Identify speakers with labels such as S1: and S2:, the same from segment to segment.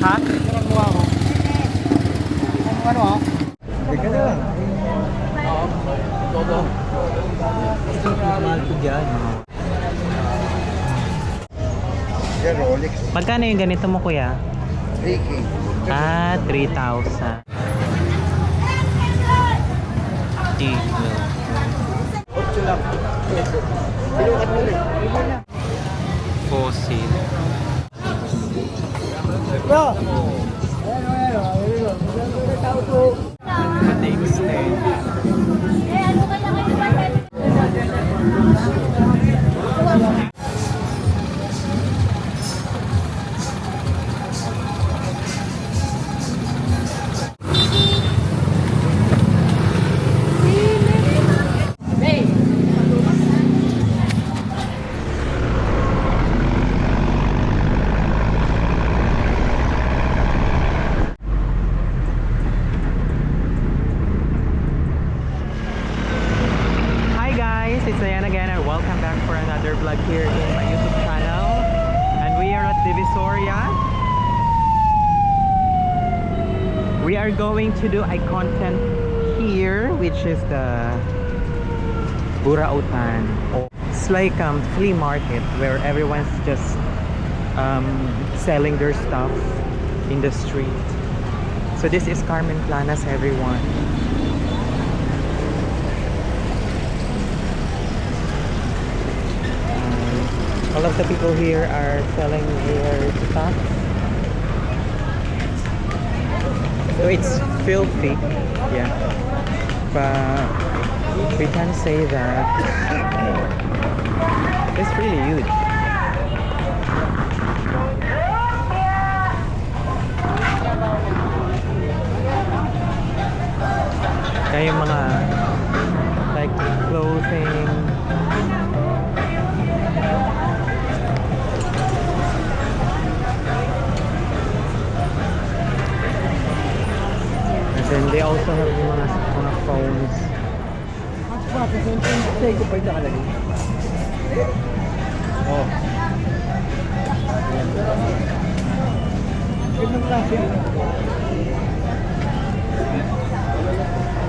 S1: Ha?
S2: Meron mo ako. Ano ha? Teka na lang. Oo. Todo. Mahal ko dyan. Yan, Rolex.
S1: Magkano yung ganito mo, kuya?
S2: 3K.
S1: Ah, 3,000. Tiglo.
S2: 8 lang. Sinukat mo rin.
S1: Fossil.
S2: Bro!
S1: Pati-extend. It's Ayan again and welcome back for another vlog here in my YouTube channel. And we are at Divisoria. We are going to do a content here, which is the Burautan. It's like flea market where everyone's just selling their stuff in the street. So this is Carmen Planas, everyone. All of the people here are selling their stuff. So it's filthy, yeah. But we can say that it's really huge. Kaya yung mga like clothing, and they also have yung mga phones.
S2: Oh. Gandang klase.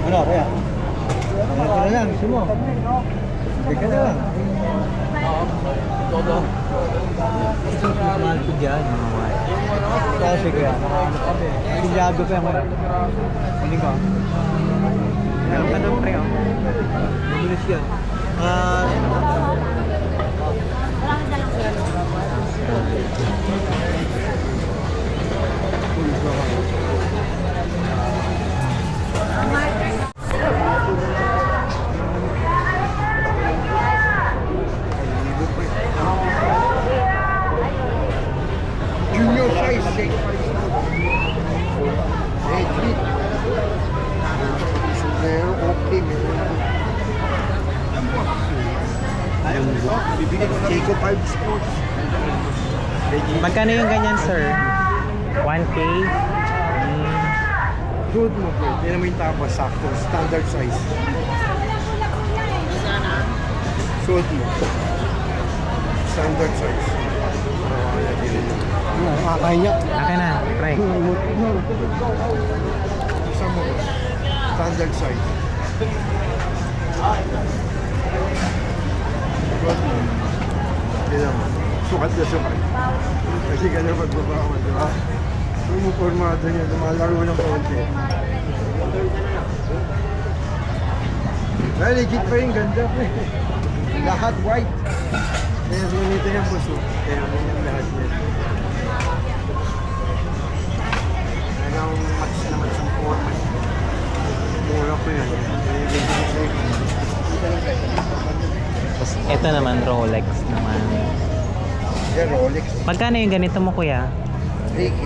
S2: Ano kaya? Ano na lang, gusto mo? Teka na lang. Oo. Todo. Mahal ko dyan. Kasi kaya, piliado pa yung hindi ko.
S1: Meron pa doon, pre, oh.
S2: Magulis yan. Junior size, 6. 8 feet. Meron, okay, meron. Bibili ko Seiko 5 Sports.
S1: Magkano yung ganyan, sir? 1K?
S2: Good mo, bro. Tignan mo yung tapos, sakto. Standard size. Suot mo. Standard size. Makakain niya.
S1: Akin na, pre.
S2: Isa mo. Standard size. Suot mo. Tignan mo. Sukat na sukat. Kasi gano'n pagbaba ko, di ba? Pumupormado niya, lumalaro ng konti. Well, legit pa yung ganda pa eh. Lahat white. Kaya nito yung puso. Kaya yung lahat niya. Kaya ang match na match ang forma. Mura ko yan.
S1: Tapos ito naman, Rolex naman.
S2: Yan, Rolex.
S1: Magkano yung ganito mo, kuya?
S2: 3K.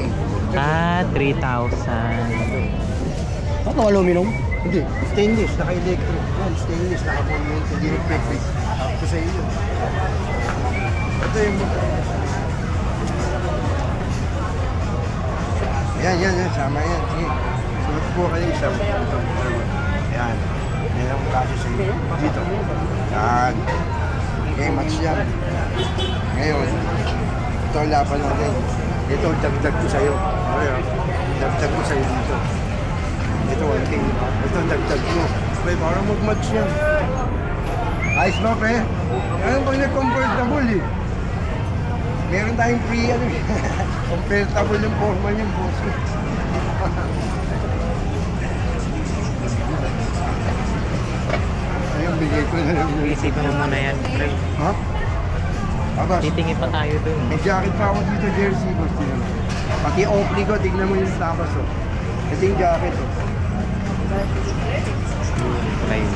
S1: Ah, 3,000.
S2: Ano, aluminum? Hindi. Stainless, naka-electric. Yan, stainless, naka-movement. Hindi reflective. Ako sa iyo. Ito yung... Yan. Sama yan. Sige. Sunod po kayo isa. Yan. Yan ang kaso sa iyo. Dito. Yan. Okay, match yan. Ngayon, ito ang laban natin.
S3: Ito, dagdag ko sa'yo. Okay, dagdag ko sa'yo dito. Ito, 1K. Ito, dagdag mo. Pre, parang mag-match yan. Ayos ba, pre? Ngayon pag nag-comfortable eh. Meron tayong free, ano eh. Comfortable yung forma niyan, boss. Ayun, bigay ko na lang.
S1: Isipin mo muna yan, pre.
S3: Ha? Abas,
S1: Titingin pa tayo dun.
S3: may jacket pa ako dito, jersey, boss. Tingnan mo. Pati Oakley ko, tignan mo yung tapas, oh. Ito yung jacket, oh.
S1: Ayun.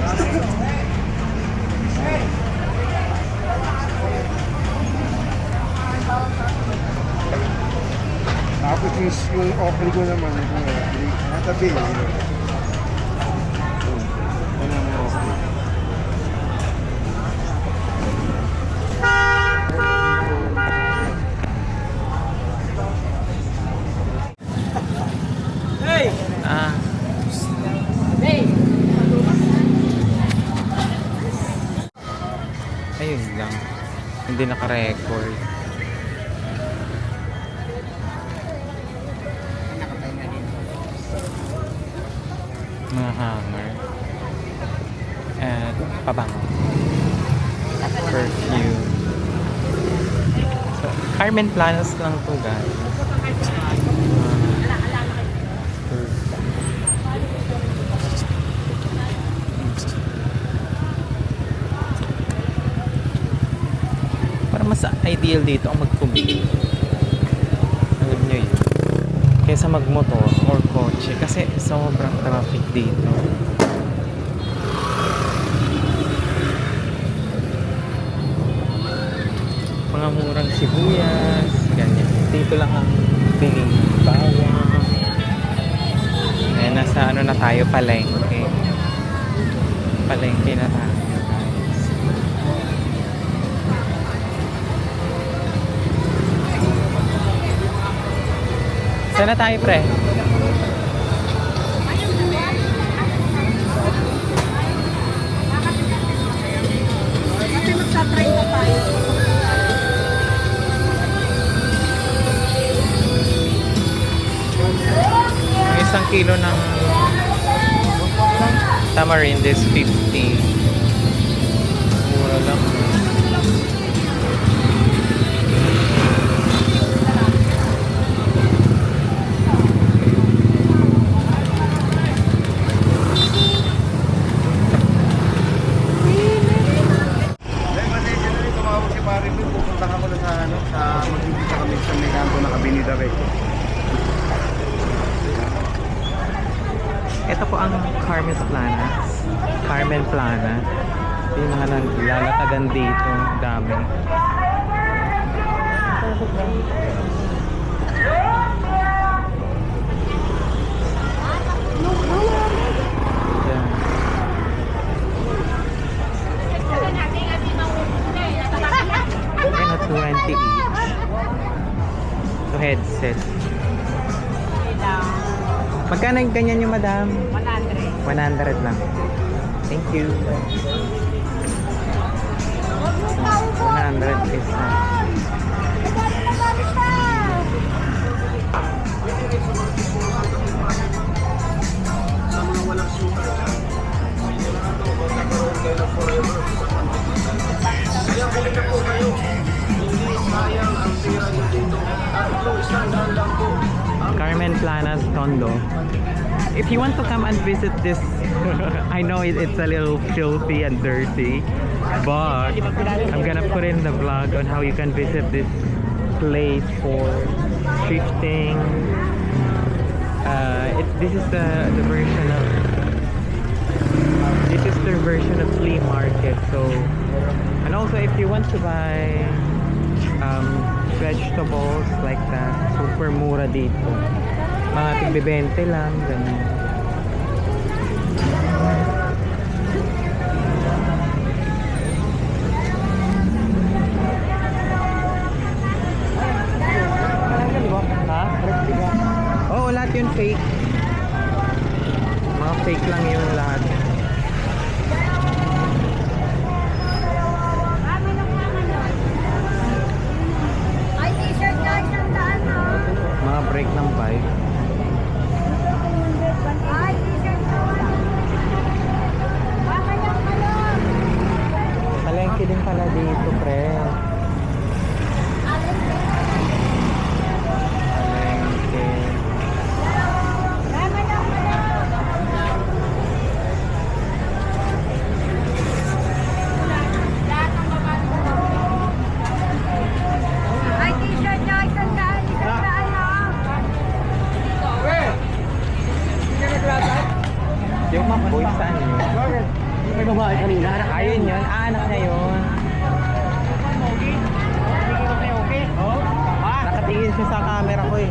S3: Tapos yung Oakley ko naman, ito yung Oakley. Natabi, eh. Ano yung Oakley?
S1: Ah. Ayun lang. Hindi naka-record. Mga hanger. At pabango. Perfume. So, Carmen Planas lang to, guys. Para mas ideal dito ang mag-commute. Alam nyo yun. Kaysa magmotor or kotse kasi sobrang traffic dito. Mga murang sibuyas, ganyan. Dito lang ang biling bawang. Eh, nasa ano na tayo, palengke. Palengke na tayo, guys. Saan na tayo, pre?
S4: Kasi magsa-try na tayo.
S1: Ang isang kilo ng tamarind is 50. Mura lang.
S3: Dahil pasensya na rin, tumawag si Pare Bill. Pupunta ka muna sa ano, sa magbibita kami sa may kanto na Kabinida Recto.
S1: Ito po ang Carmen Planas. Carmen Plana. Yung mga lalatagan dito. Dami. Yan. Ano, 20 each. So, headset. Magkano yung ganyan yung madam?
S4: 100.
S1: 100 lang. Thank you. 100 is Carmen Planas Tondo. If you want to come and visit this, I know it's a little filthy and dirty, but I'm gonna put in the vlog on how you can visit this place for thrifting. This is the version of their version of flea market. So, and also if you want to buy vegetables like that, super mura dito. Mga tig-20 lang, ganun. Ha? Oo, lahat yun fake. Mga fake lang yun lahat.
S4: Ay, t-shirt guys, ang daan na.
S1: bike ng bike.
S4: Ay, t-shirt ko. Mamaya ka lang.
S1: Palengke din pala dito, pre. Palengke.
S4: Mamaya ka lang. Ay, t-shirt niya, isang daan lang.
S1: Yung McBoy, saan yun?
S2: May babae kanina.
S1: Ayun yun. Ah, anak niya yun. Nakatingin siya sa camera ko eh.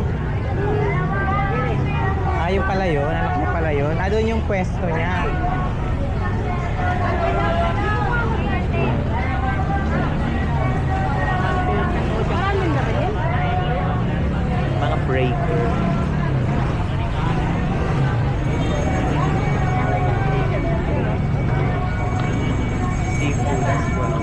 S1: Ah, yung pala yun. Anak niya pala yun. Ah, doon yung pwesto niya.
S4: Maraming na rin.
S1: Mga breaker. Seafood as well.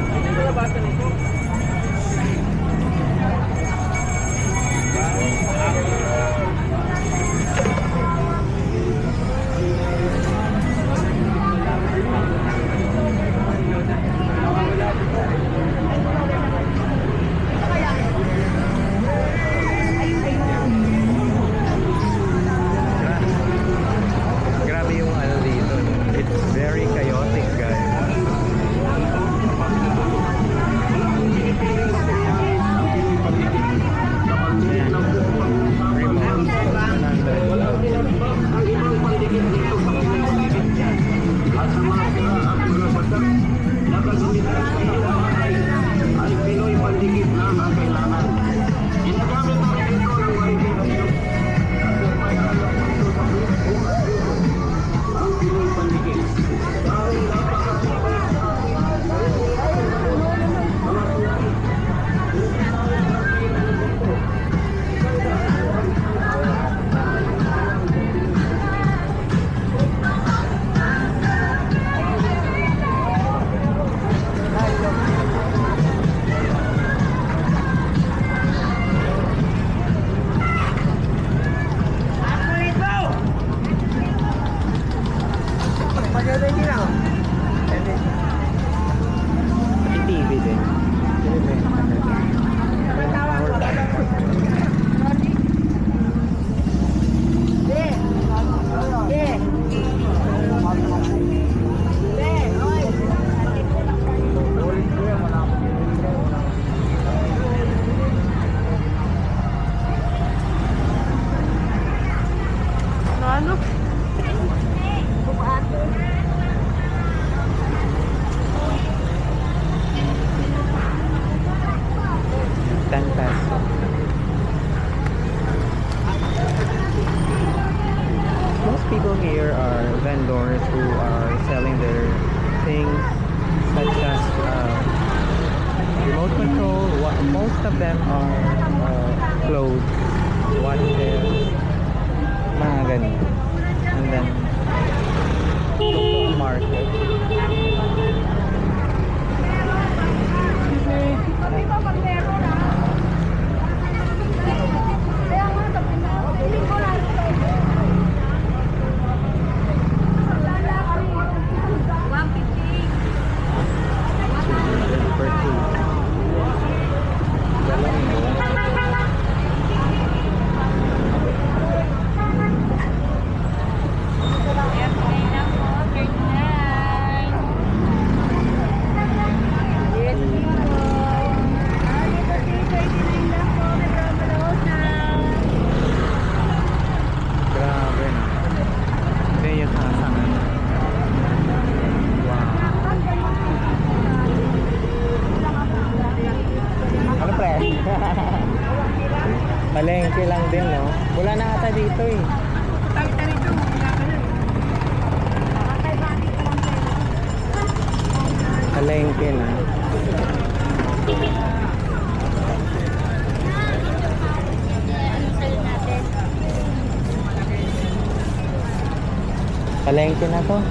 S1: Grabe yung ano dito. It's very chaotic, guys. Pati TV din.
S4: Ano?
S1: 10 pesos. Most people here are vendors who are selling their things such as remote control. Most of them are clothes, watches, mga ganun. And then, local market.
S4: Kami ba pag meron na? Kaya nga, piling ko lang ito. Wala kami. 150.
S1: Per two. Grabe na. Ito yung sasangan. Wow. Ano pre? Palengke lang din, no? Wala na ata dito eh. Palengke na. Palengke na to.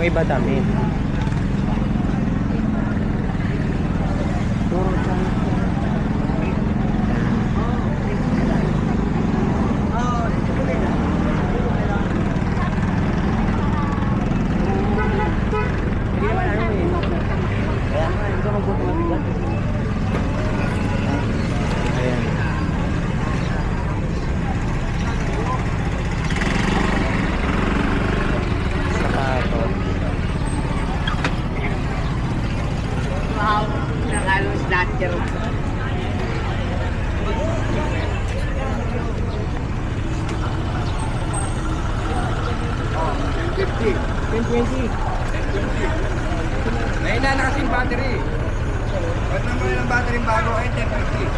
S1: iba damit. Ayan. Sapatos.
S2: Wow, nakalos lahat yan.
S3: Mahina na kasi yung battery. Ba't naman yung battery bago ay 1050?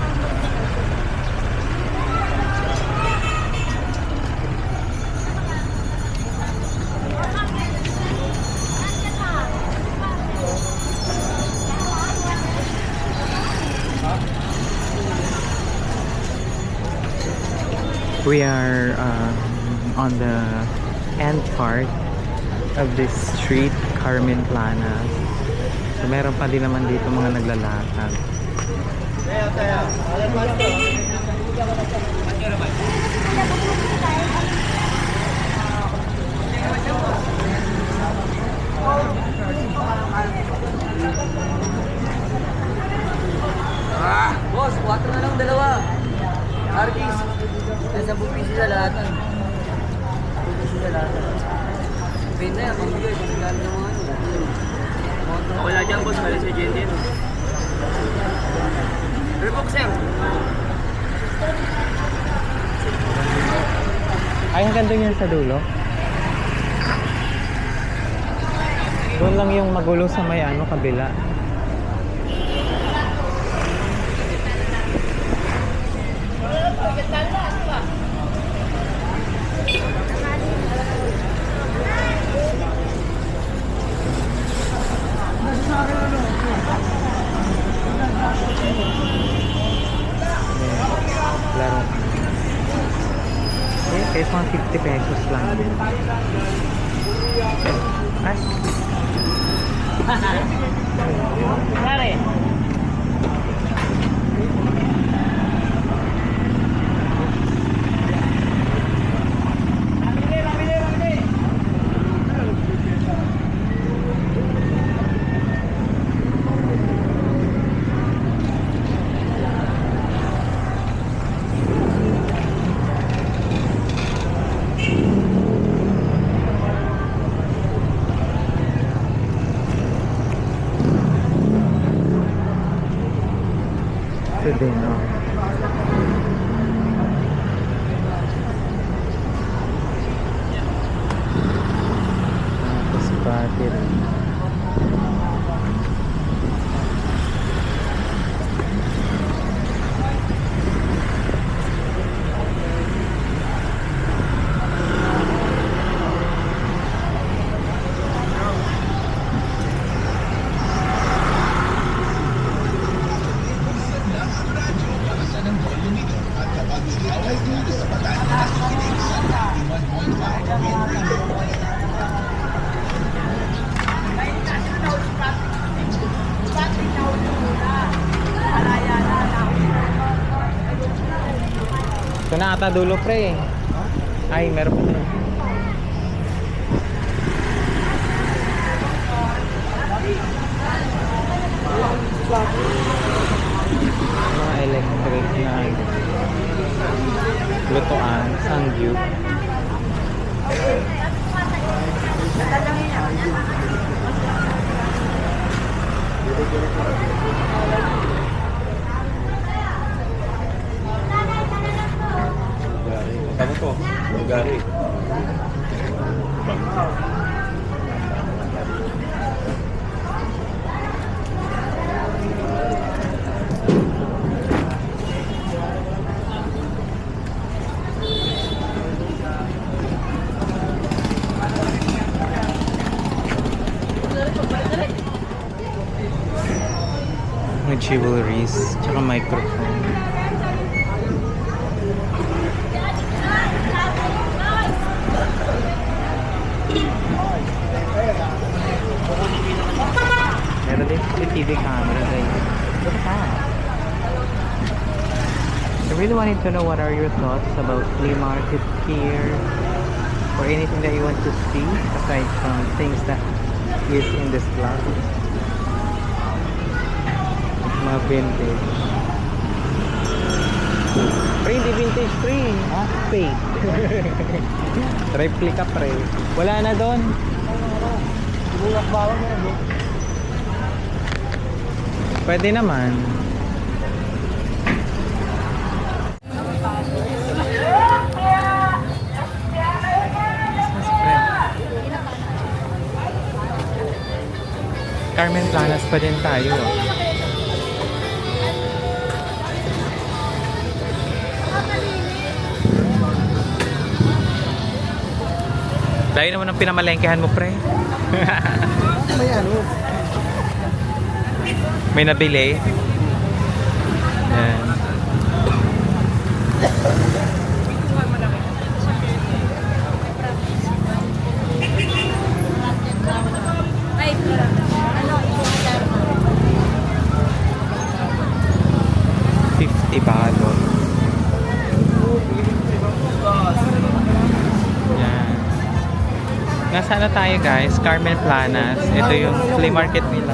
S1: We are on the end part of this street, Carmen Plana. So meron pa din naman dito mga naglalakad.
S2: Boss, 4 na lang dalawa. Artist. Nasa bupisi sa lahat. Bupisi sa lahat. Pin na yan, pambigay. Pambigay ng mga ano. Wala dyan, boss. Wala si Jen din. Repok, sir.
S1: Ay, hanggang doon yan sa dulo. Doon lang yung magulo sa may ano, kabila. Laro. Eh, kahit mga 50 pesos lang. Ay.
S2: Pare.
S1: Ito din, no? Tapos battery. Ito na ata dulo, pre. Ay, meron pa na. Mga electric na lutuan, Sunview.
S3: Ano to? Bulgari.
S1: Mga jewelries, tsaka microphone. CCTV camera guys. Look at that. I really wanted to know what are your thoughts about flea market here, or anything that you want to see aside from things that is in this vlog. Mga vintage. Pre, hindi vintage pre. Ha? Fake. Replica pre. Wala na doon. Pwede naman. Carmen Planas pa din tayo. Dahil naman ang pinamalengkehan mo, pre.
S2: May ano?
S1: May nabili. Yan.
S4: Ay, ano,
S1: $50. Yan. Nasaan na tayo guys? Carmen Planas. Ito yung flea market nila.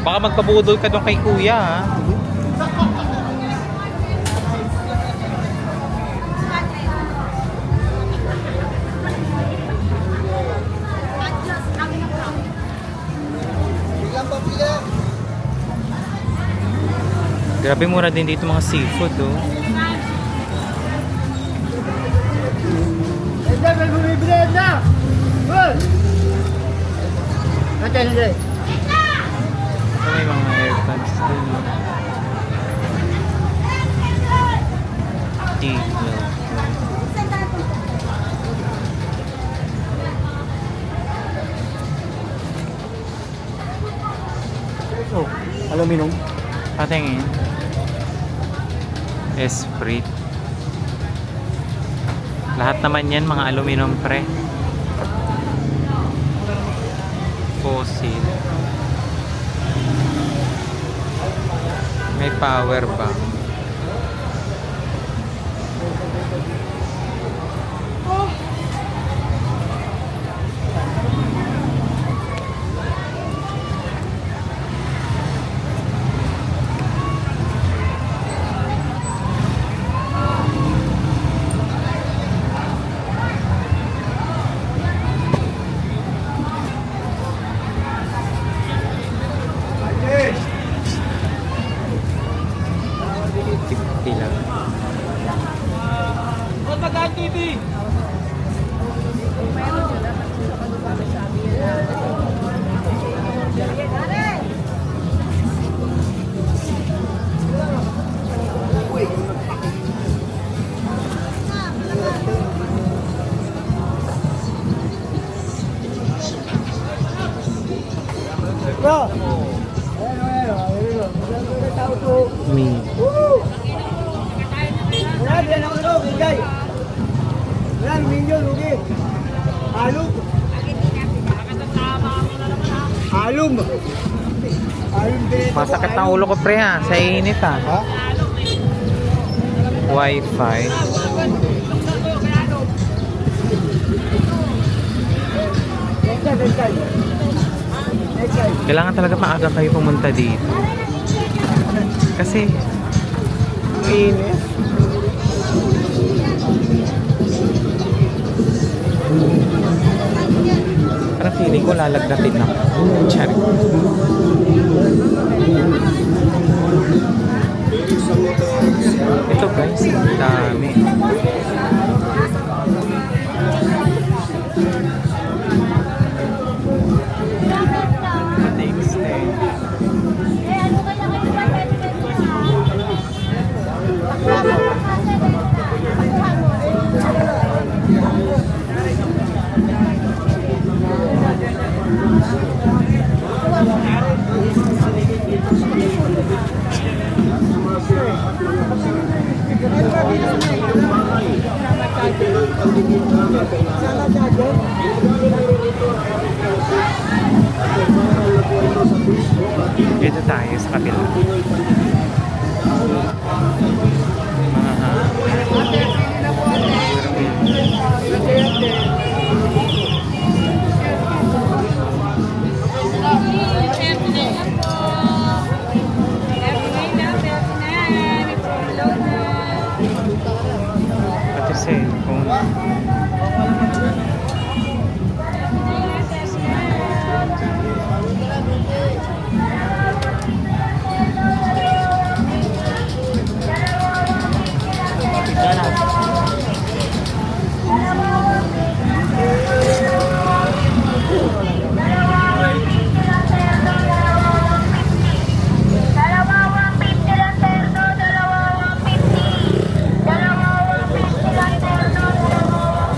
S1: Baka magpabudol ka doon kay kuya ha. Grabe mura din dito mga seafood oh.
S2: May bumibili na! Hoy! Nandiyan, nandiyan.
S1: So, may mga airpods din. Diesel.
S2: Oh, aluminum.
S1: Patingin. Esprit. Lahat naman yan mga aluminum pre. Fossil. May power bank.
S2: Bro!
S1: Me.
S2: Wala, yan ako ito, bigay. Wala, minyo, lugi. Alum. Alum. Alum din.
S1: Masakit ang ulo ko pre ha. Sa init ha.
S2: Ha?
S1: Wi-Fi. Kailangan talaga maaga kayo pumunta dito. Kasi init. Parang feeling ko lalagdatin ako. Charing. Ito guys, ang dami.
S2: Sana dyan.
S1: tayo sa kabila. Pati cellphone.
S4: Dalawang 150 lang terno, dalawang 150. Dalawang 150 lang terno, dalawang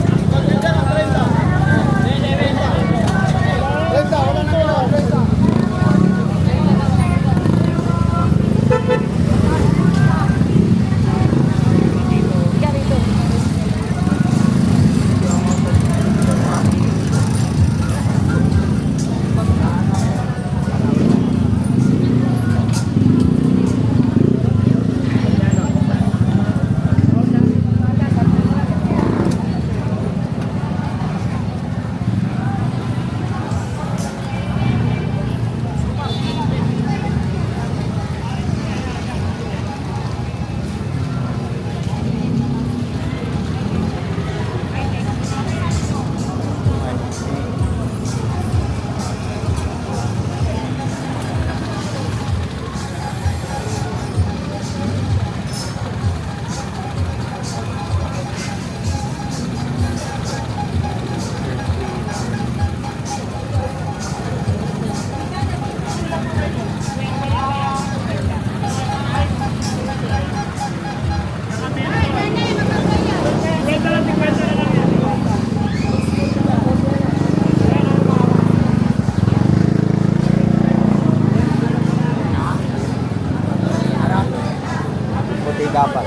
S2: Puti dapat.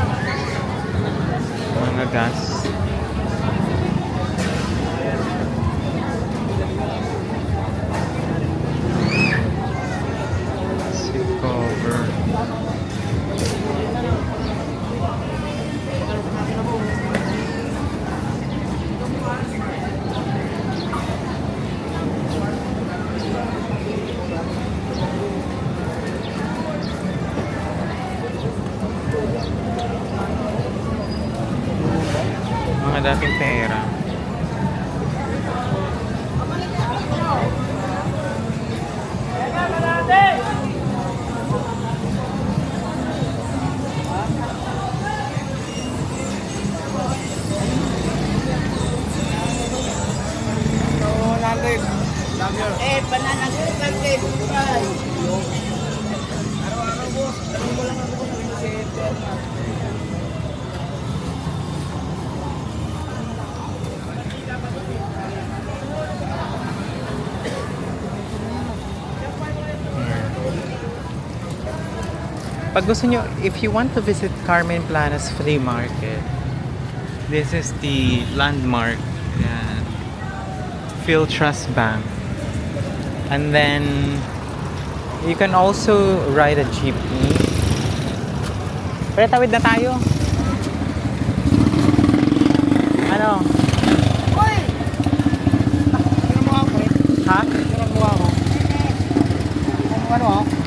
S1: Mga gas. Seat cover. Mga dating pera. Pag gusto nyo, if you want to visit Carmen Planas Flea Market, this is the landmark. Yan. PhilTrust Bank. And then, you can also ride a jeepney. Pero tawid na tayo. Ano? Ha?
S2: Ano?